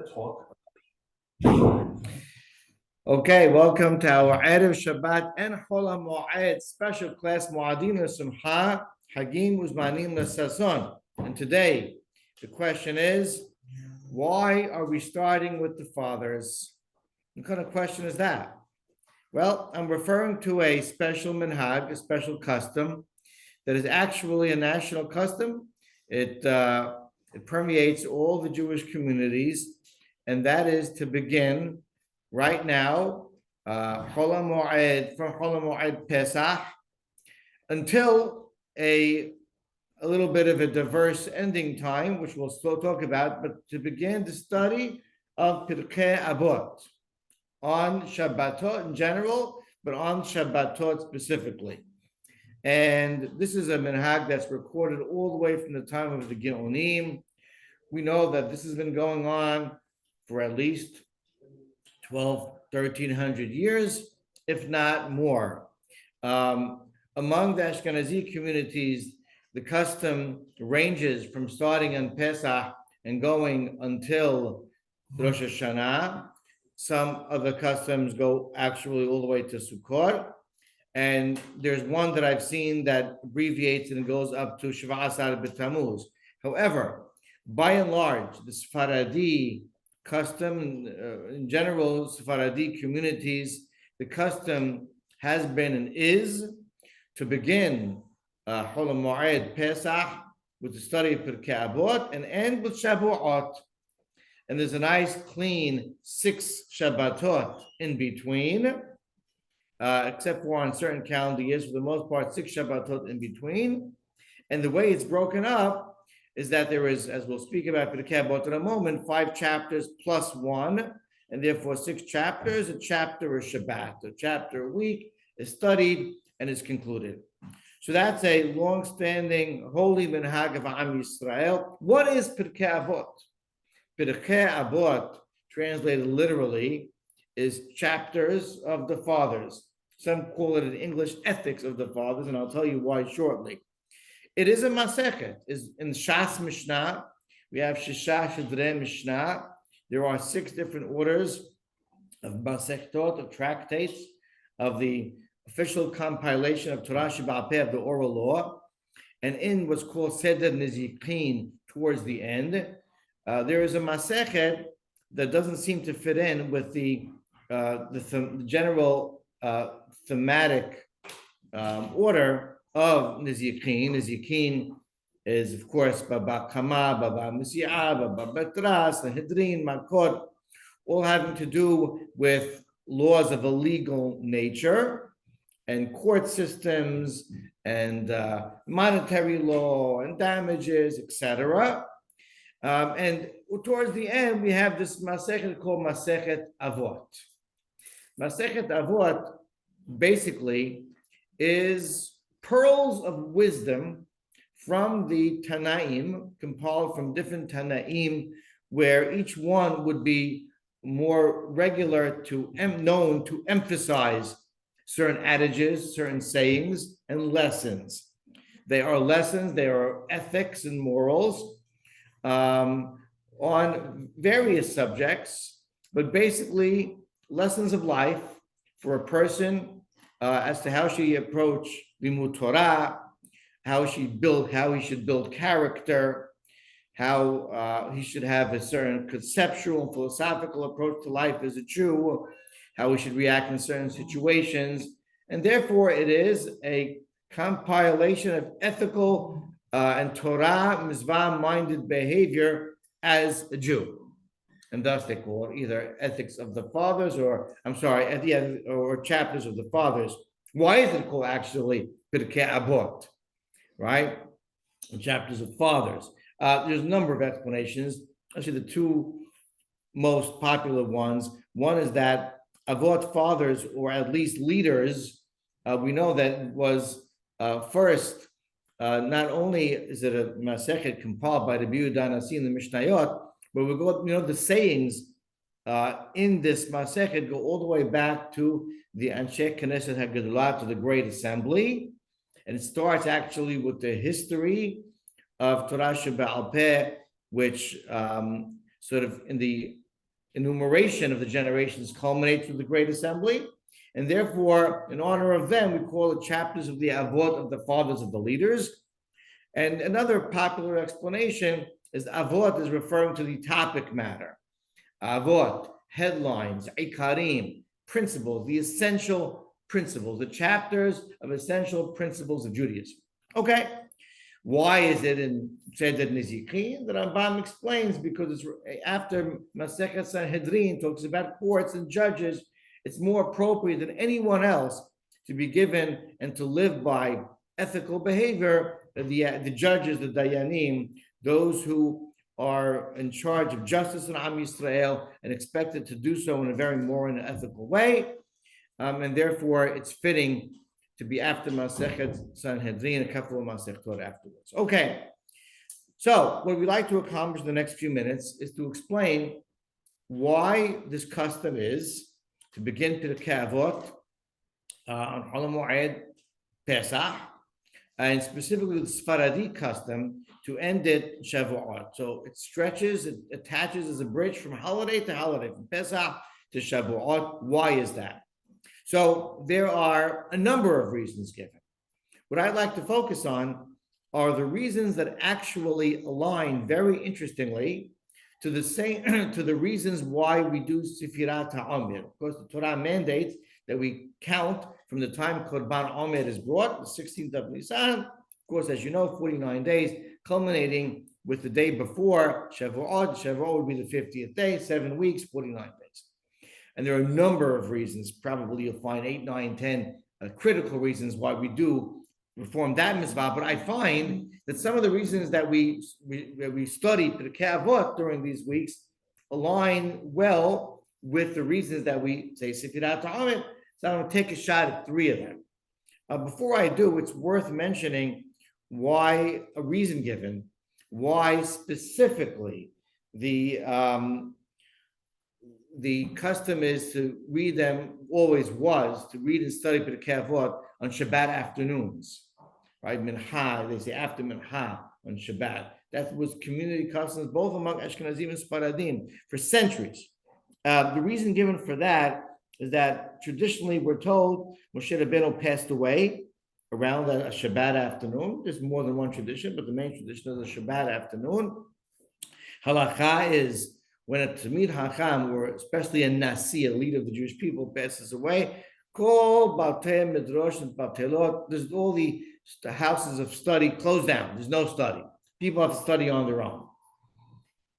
talk. Okay, welcome to our Erev Shabbat and Chol HaMoed special class Moadim L'Simcha Hagim Uzmanim L'Sason. And today, the question is, why are we starting with the fathers? What kind of question is that? Well, I'm referring to a special minhag, a special custom that is actually a national custom. It permeates all the Jewish communities, and that is to begin right now, Chol HaMoed, from Chol HaMoed Pesach until a little bit of a diverse ending time, which we'll still talk about, but to begin the study of Pirkei Avot on Shabbatot in general, but on Shabbatot specifically. And this is a minhag that's recorded all the way from the time of the Geonim. We know that this has been going on for at least 1,300 years, if not more. Among the Ashkenazi communities, the custom ranges from starting on Pesach and going until Rosh Hashanah. Some of the customs go actually all the way to Sukkot. And there's one that I've seen that abbreviates and goes up to Sheva Asar B'Tammuz. However, by and large, the Sephardi custom, in general, Sephardi communities, the custom has been and is to begin Chol HaMoed Pesach with the study of Pirkei Avot and end with Shavuot. And there's a nice, clean 6 Shabbatot in between, except for on certain calendar years, for the most part, 6 Shabbatot in between. And the way it's broken up is that there is, as we'll speak about Pirkei Avot in a moment, 5 chapters plus 1, and therefore 6 chapters. A chapter a Shabbat, a chapter a week is studied and is concluded. So that's a long-standing holy minhag of Am Yisrael. What is Pirkei Avot? Pirkei Avot, translated literally, is chapters of the fathers. Some call it in English ethics of the fathers, and I'll tell you why shortly. It is a Masechet. Is in Shas Mishnah. We have Shisha Shedrei Mishnah. There are 6 different orders of Masechtot, of tractates, of the official compilation of Torah Sheba'al Peh, of the oral law, and in what's called Seder Nezikin towards the end, there is a Masechet that doesn't seem to fit in with the general thematic order of Nezikin. Nezikin is, of course, Baba Kama, Baba Misi'ah, Baba Betras, the Hidrin, Makot, all having to do with laws of a legal nature and court systems and monetary law and damages, etc. And towards the end, we have this Masechet called Masechet Avot. Masechet Avot basically is pearls of wisdom from the Tanaim, compiled from different Tanaim, where each one would be more regular to known to emphasize certain adages, certain sayings, and lessons. They are lessons, they are ethics and morals on various subjects, but basically lessons of life for a person as to how she approach Limud Torah, how he should build character, how he should have a certain conceptual and philosophical approach to life as a Jew, how we should react in certain situations. And therefore, it is a compilation of ethical and Torah, mitzvah-minded behavior as a Jew. And thus they call it either ethics of the fathers or chapters of the fathers. Why is it called actually Pirkei Avot, right? Chapters of fathers. There's a number of explanations. Actually, the 2 most popular ones. One is that Avot fathers, or at least leaders, we know that it was first, not only is it a Masechet compiled by the Rabbi Nasi in the Mishnayot, but we go, the sayings in this Masechet go all the way back to the Anshe Knesset HaGedolah, to the Great Assembly, and it starts actually with the history of Torah Sheba'al Peh, which sort of in the enumeration of the generations culminates with the Great Assembly. And therefore, in honor of them, we call it chapters of the Avot, of the fathers of the leaders. And another popular explanation is Avot is referring to the topic matter. Avot, headlines, ikarim, principles, the essential principles, the chapters of essential principles of Judaism. Okay, why is it in Seder Nezikin? The Rambam explains because it's after Masechet Sanhedrin talks about courts and judges, it's more appropriate than anyone else to be given and to live by ethical behavior. The judges, the Dayanim, those who are in charge of justice in Am Yisrael and expected to do so in a very moral and ethical way. And therefore, it's fitting to be after Masechet Sanhedrin, a couple of Masechet Torah afterwards. Okay, so what we'd like to accomplish in the next few minutes is to explain why this custom is to begin Pirkei Avot on Chol Hamoed Pesach, and specifically the Sephardi custom to end it Shavuot. So it stretches, it attaches as a bridge from holiday to holiday, from Pesach to Shavuot. Why is that? So there are a number of reasons given. What I'd like to focus on are the reasons that actually align very interestingly to the same to the reasons why we do Sefirat HaOmer. Of course, the Torah mandates that we count from the time Korban Omer is brought, the 16th of Nisan. Of course, as you know, 49 days, culminating with the day before Shavuot. Shavuot would be the 50th day, 7 weeks, 49 days. And there are a number of reasons, probably you'll find 8, 9, 10 critical reasons why we do perform that mitzvah. But I find that some of the reasons that we study Pirkei Avot during these weeks align well with the reasons that we say Sefirat HaOmer. So I'm going to take a shot at 3 of them. Before I do, it's worth mentioning why a reason given, why specifically the custom is to read them, always was, to read and study Pirkei Avot on Shabbat afternoons, right? Mincha, they say after Mincha on Shabbat. That was community customs, both among Ashkenazim and Sephardim for centuries. The reason given for that is that traditionally we're told Moshe Rabbeinu passed away around a Shabbat afternoon. There's more than one tradition, but the main tradition is a Shabbat afternoon. Halacha is when a Talmid Hacham, or especially a Nasi, a leader of the Jewish people, passes away, Kol Baltei Midrash and Batelot, there's all the houses of study closed down. There's no study. People have to study on their own.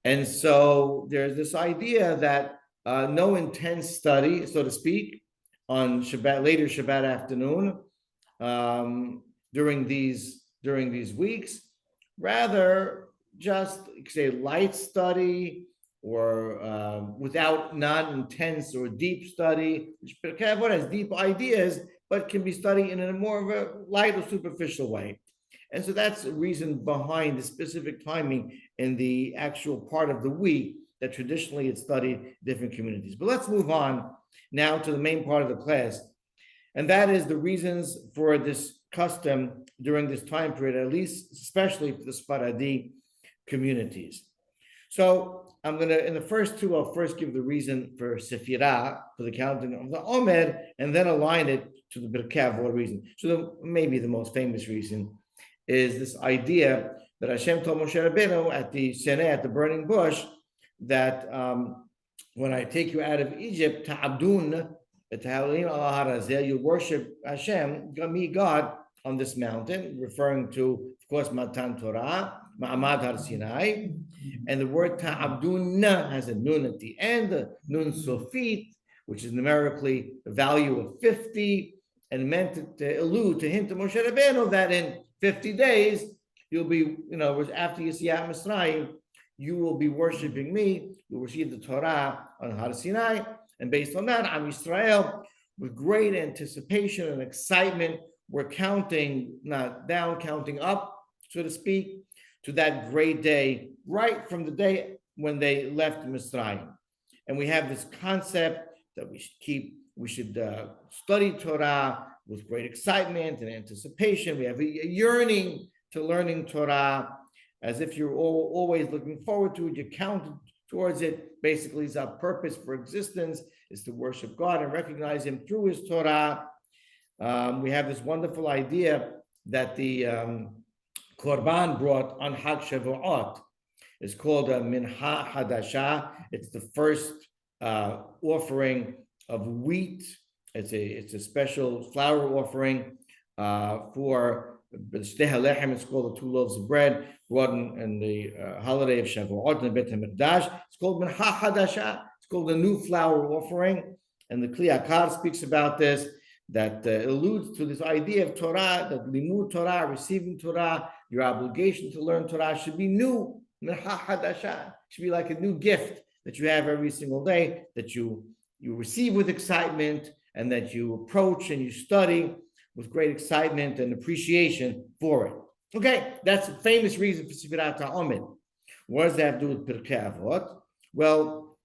And so there's this idea that no intense study, so to speak, on Shabbat, later Shabbat afternoon, during these weeks, rather just say light study or without non-intense or deep study. Pirkei Avot has deep ideas, but can be studied in a more of a light or superficial way. And so that's the reason behind the specific timing in the actual part of the week that traditionally it's studied in different communities. But let's move on now to the main part of the class. And that is the reasons for this custom during this time period, at least especially for the Sephardi communities. So I'm going to, in the first two, I'll first give the reason for Sefirah, for the counting of the Omer, and then align it to the Pirkei Avot reason. So maybe the most famous reason is this idea that Hashem told Moshe Rabbeinu at the Sinai, at the burning bush, that when I take you out of Egypt, ta'abdun, you worship Hashem, me, God, on this mountain, referring to, of course, Matan Torah, Ma'amad Har Sinai, and the word ta'abdun has a nun at the end, nun sofit, which is numerically the value of 50, and meant to allude to him, to Moshe Rabbeinu, that in 50 days, you'll be, after Yetziat Mitzrayim, you will be worshiping me, you'll receive the Torah on Har Sinai, and based on that, Am Yisrael, with great anticipation and excitement, we're counting, not down, counting up, so to speak, to that great day, right from the day when they left Mitzrayim. And we have this concept that we should study Torah with great excitement and anticipation. We have a yearning to learning Torah, as if you're always looking forward to it. You count towards it. Basically, it's our purpose for existence is to worship God and recognize Him through His Torah. We have this wonderful idea that the Korban brought on Hag Shavuot. It's called a Minha Hadasha. It's the first offering of wheat. It's a special flour offering for the Shtei HaLechem. It's called the 2 loaves of bread brought in the holiday of Shavuot in the Beit HaMikdash. It's called Minha Hadasha. It's called the new flour offering. And the Kli Yakar speaks about this, that alludes to this idea of Torah, that limud Torah, receiving Torah, your obligation to learn Torah should be new. Minha Hadasha should be like a new gift that you have every single day, that you receive with excitement, and that you approach and you study with great excitement and appreciation for it. Okay, that's a famous reason for Sefirat HaOmed. What does that have to do with Pirkei Avot? Well,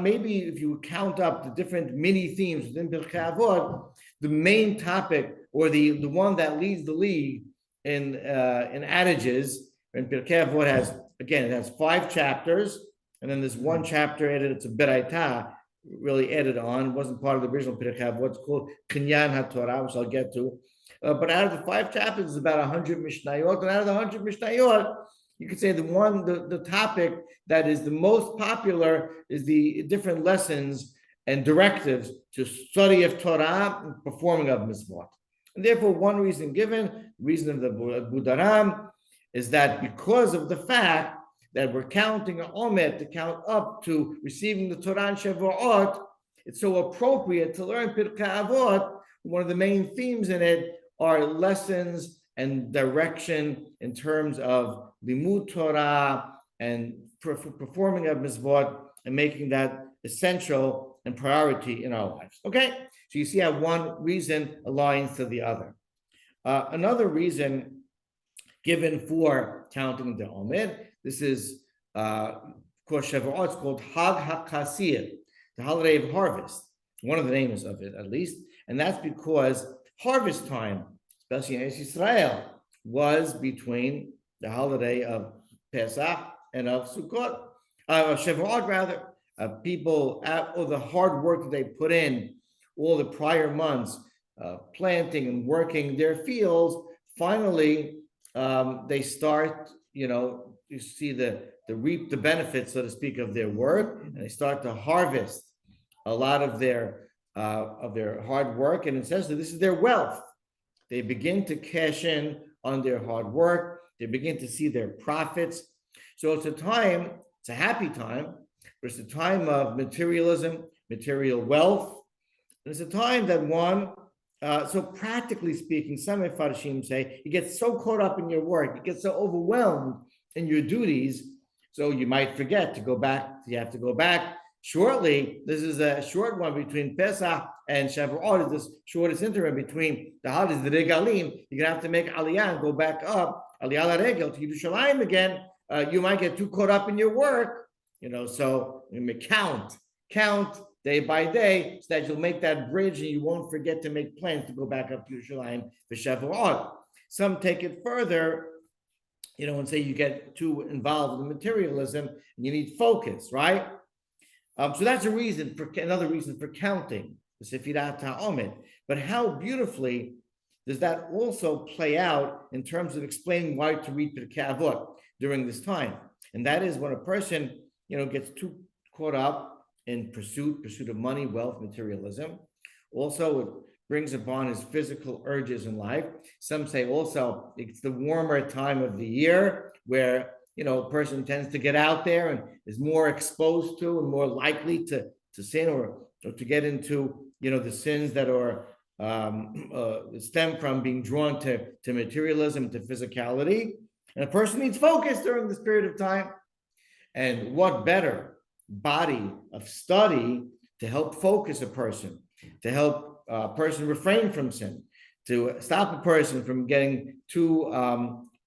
maybe if you count up the different mini themes within Pirkei Avot, the main topic, or the one that leads the league in adages, and Pirkei Avot has 5 chapters, and then there's one chapter added. It's a Beraita, really added on. It wasn't part of the original Pirkei Avot. It's called Kinyan HaTorah, which I'll get to. But out of the 5 chapters, it's about 100 Mishnayot, and out of the 100 Mishnayot, you could say the topic that is the most popular is the different lessons and directives to study of Torah and performing of mitzvot. And therefore, one reason given, reason of the Budaram, is that because of the fact that we're counting an Omed to count up to receiving the Torah and Shavuot, it's so appropriate to learn Pirkei Avot. One of the main themes in it are lessons and direction in terms of limud Torah and performing of mitzvot and making that essential and priority in our lives. Okay, so you see how one reason aligns to the other. Another reason given for counting the Omed, this is, of course, Shavuot, it's called Hag HaKasir, the holiday of harvest. One of the names of it, at least. And that's because harvest time, especially in Israel, was between the holiday of Pesach and of Sukkot, Shavuot rather. People, all the hard work that they put in, all the prior months, planting and working their fields, finally they start, you see the reap the benefits, so to speak, of their work, and they start to harvest a lot of their hard work, and essentially this is their wealth. They begin to cash in on their hard work. They begin to see their profits. So it's a happy time, but it's a time of materialism, material wealth. And it's a time that so practically speaking, some Mefarshim say, you get so caught up in your work, you get so overwhelmed in your duties, so you might forget to go back. You have to go back shortly. This is a short one between Pesach and Shavuot. This shortest interim between the holidays, the Regalim. You're going to have to make Aliyah and go back up, Aliyah Regel, to Yerushalayim again. You might get too caught up in your work, so you may count day by day, so that you'll make that bridge and you won't forget to make plans to go back up to Yerushalayim for Shavuot. Some take it further, and say you get too involved in materialism and you need focus, right? So that's another reason for counting the Sefirat HaOmed. But how beautifully does that also play out in terms of explaining why to read Pirkei Avot during this time? And that is when a person, gets too caught up in pursuit of money, wealth, materialism. Also, it brings upon his physical urges in life. Some say also it's the warmer time of the year where, a person tends to get out there and is more exposed to and more likely to sin or to get into, the sins that are stem from being drawn to materialism, to physicality. And a person needs focus during this period of time. And what better body of study to help focus a person, to help a person refrain from sin, to stop a person from getting too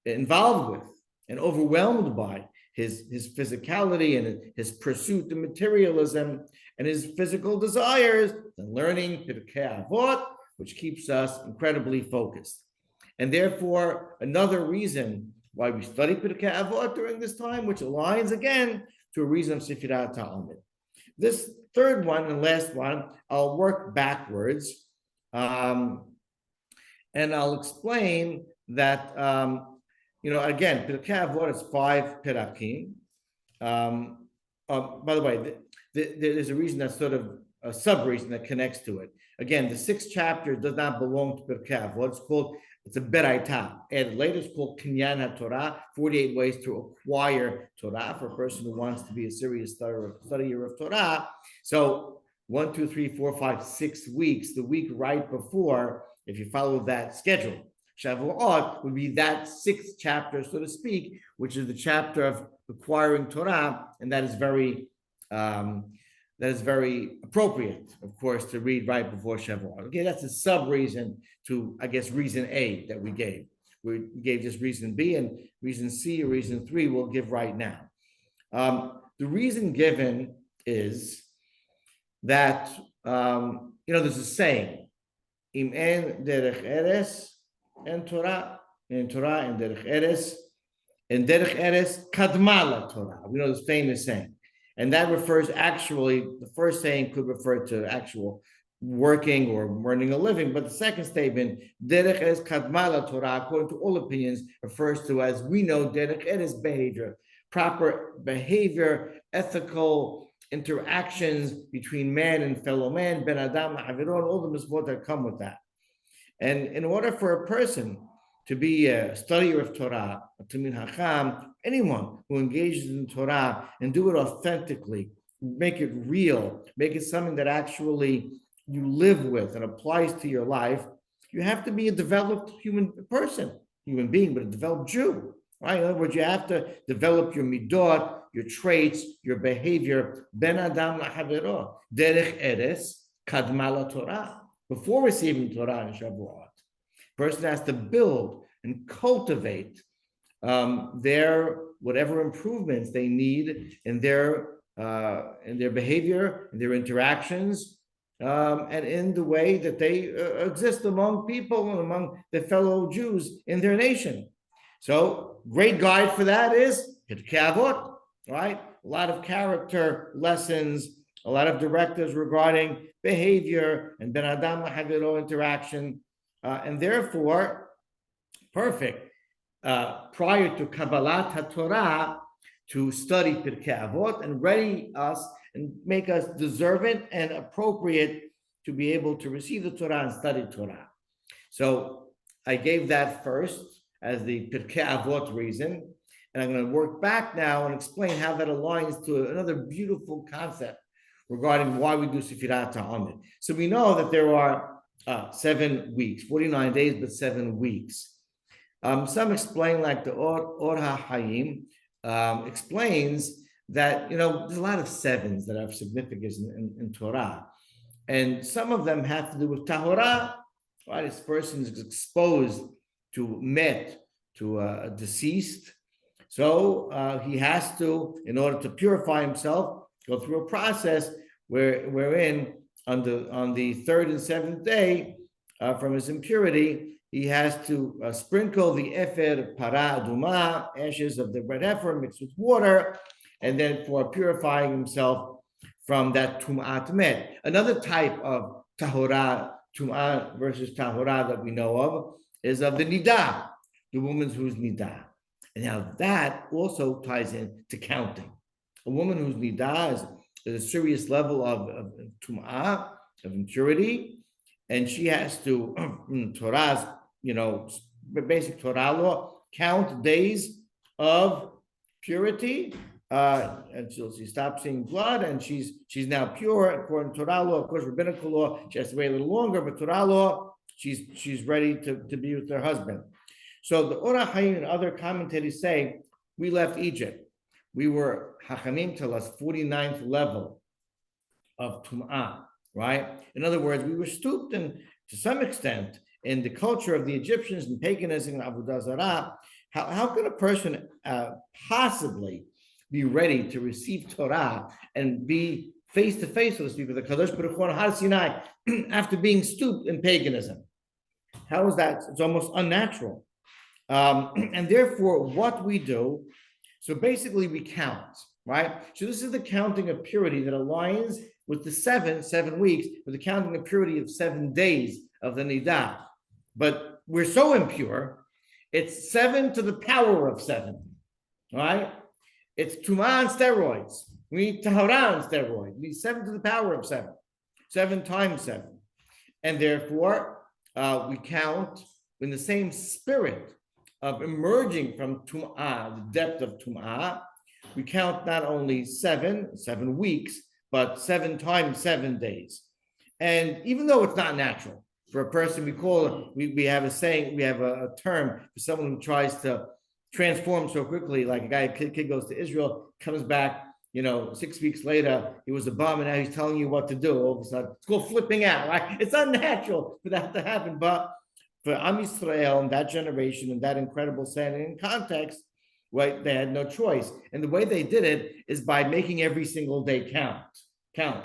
involved with and overwhelmed by his physicality and his pursuit of materialism and his physical desires, and learning Pirkei Avot, which keeps us incredibly focused. And therefore, another reason why we study Pirkei Avot during this time, which aligns again to a reason of Sefirat HaOmed. This third one and last one, I'll work backwards. And I'll explain that, again, Pirkei Avot is 5 pirakim. By the way, there's a reason that's sort of a sub-reason that connects to it. Again, the 6th chapter does not belong to Pirkei Avot. It's a beraita. And later it's called Kinyan HaTorah, 48 ways to acquire Torah for a person who wants to be a serious studier of Torah. So 1, 2, 3, 4, 5, 6 weeks, the week right before, if you follow that schedule, Shavuot would be that 6th chapter, so to speak, which is the chapter of acquiring Torah, and that is very appropriate, of course, to read right before Shavuot. Okay, that's a sub-reason to, I guess, reason A that we gave. We gave just reason B, and reason C or reason 3 we'll give right now. The reason given is that, there's a saying, Im en derech eres en Torah, en derech eres, en derech eres kadma la Torah. We know this famous saying. And that refers actually, the first saying could refer to actual working or earning a living, but the second statement, derech eres kadma la Torah, according to all opinions, refers to, as we know, derech eres behavior, proper behavior, ethical interactions between man and fellow man, ben adam, haviron, all the mitzvot that come with that. And in order for a person to be a studier of Torah, a Talmid Chacham, anyone who engages in Torah and do it authentically, make it real, make it something that actually you live with and applies to your life, you have to be a developed human being, but a developed Jew, right? In other words, you have to develop your midot, your traits, your behavior, ben adam lahavero, derech eres kadma la Torah. Before receiving Torah and Shavuot, person has to build and cultivate their whatever improvements they need in their behavior, in their interactions, and in the way that they exist among people and among their fellow Jews in their nation. So, great guide for that is Pirkei Avot, right? A lot of character lessons, a lot of directives regarding behavior and ben adam lahaviro interaction. And therefore, perfect, prior to Kabbalat HaTorah, to study Pirkei Avot and ready us and make us deserving and appropriate to be able to receive the Torah and study Torah. So I gave that first as the Pirkei Avot reason, and I'm going to work back now and explain how that aligns to another beautiful concept regarding why we do Sefirat HaOmed. So we know that there are 7 weeks, 49 days, but 7 weeks. Some explain, like the Or HaHayim explains that, there's a lot of sevens that have significance in Torah. And some of them have to do with Tahorah, right? This person is exposed to met, to a deceased. So he has to, in order to purify himself, go through a process wherein on the 3rd and 7th day from his impurity, he has to sprinkle the efer para aduma, ashes of the red heifer mixed with water, and then for purifying himself from that tum'at met. Another type of tahorah, tum'ah versus tahorah that we know of, is of the nidah, the woman who's nidah. And now that also ties in to counting. A woman who's nidah is a serious level of tum'ah, of impurity, and she has to, Torah's, basic Torah law, count days of purity, and she stops seeing blood, and she's now pure according to Torah law. Of course, rabbinical law, she has to wait a little longer, but Torah law, she's ready to be with her husband. So the Or HaHayim and other commentators say, we left Egypt. We were, Hachamim tell us, 49th level of Tum'ah, right? In other words, we were stooped, and to some extent, in the culture of the Egyptians and paganism and Avodah Zarah, how can a person possibly be ready to receive Torah and be face to face, so to speak, with the Kadosh Baruch Hu on Har Sinai after being stooped in paganism? How is that? It's almost unnatural. And therefore, what we do, so basically we count. right? So this is the counting of purity that aligns with the 7 weeks, with the counting of purity of 7 days of the nidah. But we're so impure, it's 7 to the power of 7, right? It's tumah on steroids. We need tahara on steroids. We need 7 to the power of 7, 7 times 7. And therefore, we count in the same spirit of emerging from tum'ah, the depth of tum'ah. We count not only 7 weeks, but 7 times 7 days. And even though it's not natural for a person, we have a saying, we have a term for someone who tries to transform so quickly, like a kid goes to Israel, comes back, 6 weeks later, he was a bum, and now he's telling you what to do. All of a sudden, it's called flipping out, right? It's unnatural for that to happen, but for Am Yisrael and that generation and that incredible setting and context, right, they had no choice. And the way they did it is by making every single day count,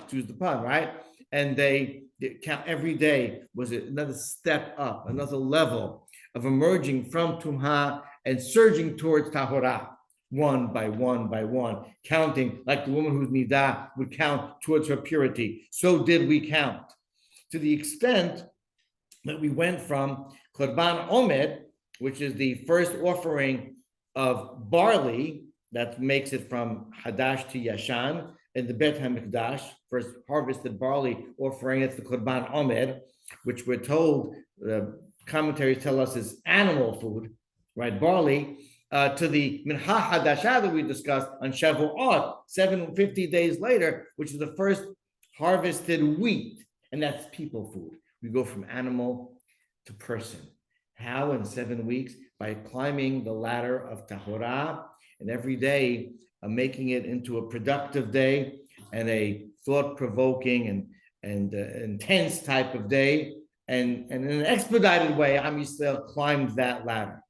choose the pun, right? And they count every day was another step up, another level of emerging from Tumha and surging towards Tahorah, one by one, counting like the woman whose nidah would count towards her purity. So did we count, to the extent that we went from Korban Omed, which is the first offering of barley that makes it from Hadash to Yashan, in the Bet HaMikdash, first harvested barley offering. It's the Korban Omed, which we're told, commentaries tell us is animal food, right? Barley, to the Mincha Hadashah that we discussed on Shavuot, 750 days later, which is the first harvested wheat, and that's people food. We go from animal to person. How in 7 weeks? By climbing the ladder of Tahorah, and every day making it into a productive day and a thought-provoking and intense type of day, and in an expedited way, Am Yisrael climbed that ladder.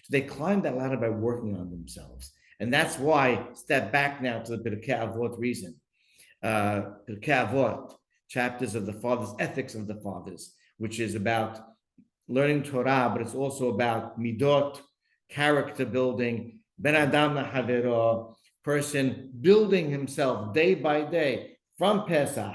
So they climbed that ladder by working on themselves. And that's why, step back now to the Pirkei Avot reason. Pirkei Avot, chapters of the fathers, ethics of the fathers, which is about learning Torah, but it's also about midot, character building, ben adam lahavero, person building himself day by day from Pesach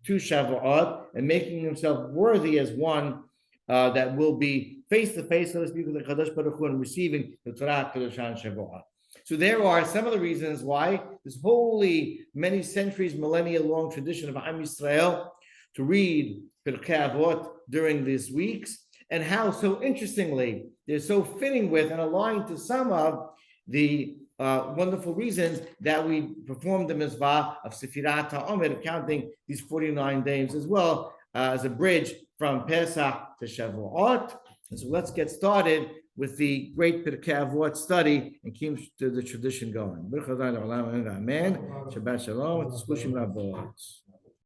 to Shavuot and making himself worthy as one that will be face to face, so to speak, with the Kadosh Baruch Hu and receiving the Torah Kedushan Shavuot. So there are some of the reasons why this holy, many centuries, millennia long tradition of Am Yisrael to read Pirkei Avot during these weeks, and how, so interestingly, they're so fitting with and aligned to some of the wonderful reasons that we perform the mitzvah of Sefirat HaOmer, of counting these 49 days as well, as a bridge from Pesach to Shavuot. And so let's get started with the great Pirkei Avot study and keep the tradition going. Amen. Shabbat Shalom.